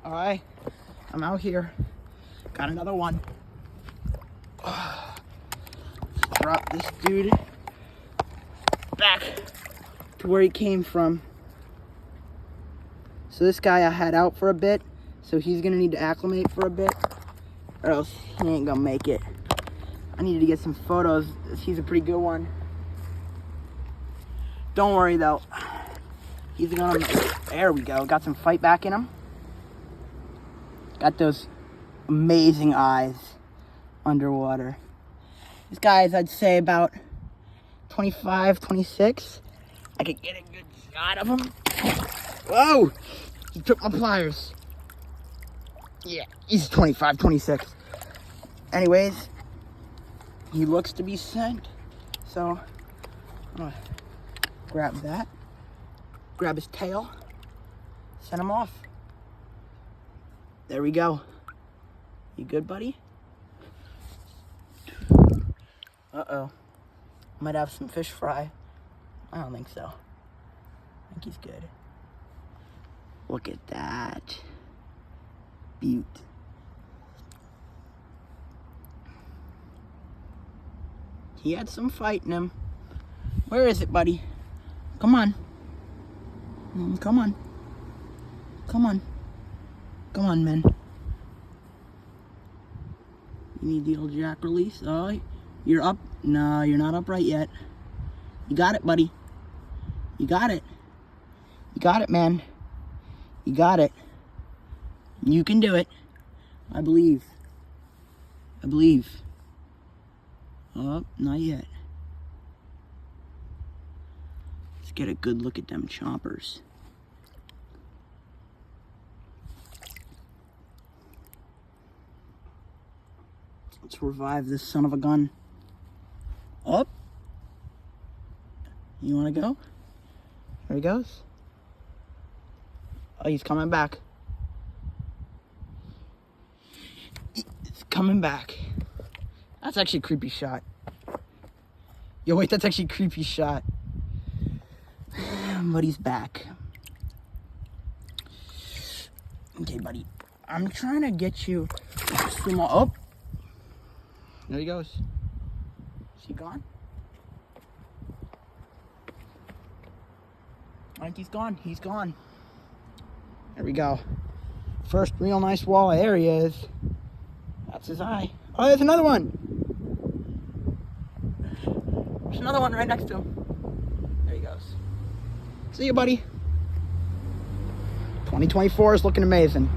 All right, I'm out here. Got another one. Drop this dude back to where he came from. So this guy I had out for a bit, so he's gonna need to acclimate for a bit, or else he ain't gonna make it. I needed to get some photos. He's a pretty good one. Don't worry though. He's gonna, there we go. Got some fight back in him. Got those amazing eyes underwater. This guy is, I'd say, about 25, 26. I could get a good shot of him. Whoa! He took my pliers. Yeah, he's 25, 26. Anyways, he looks to be sent. So, I'm gonna grab that. Grab his tail. Send him off. There we go. You good, buddy? Uh-oh. Might have some fish fry. I don't think so. I think he's good. Look at that. Beaut. He had some fight in him. Where is it, buddy? Come on. Come on. Come on. Come on, man. You need the old jack release. Oh, you're up. No, you're not up right yet. You got it, buddy. You got it. You got it, man. You got it. You can do it. I believe. I believe. Oh, not yet. Let's get a good look at them chompers. Let's revive this son of a gun. Up. You want to go? There he goes. Oh, he's coming back. He's coming back. That's actually a creepy shot. Yo, wait, that's actually a creepy shot. But he's back. Okay, buddy. I'm trying to get you some more. Oh! There he goes. Is he gone? I think he's gone. He's gone. There we go. First real nice walleye. There he is. That's his eye. Oh, there's another one. There's another one right next to him. There he goes. See you, buddy. 2024 is looking amazing.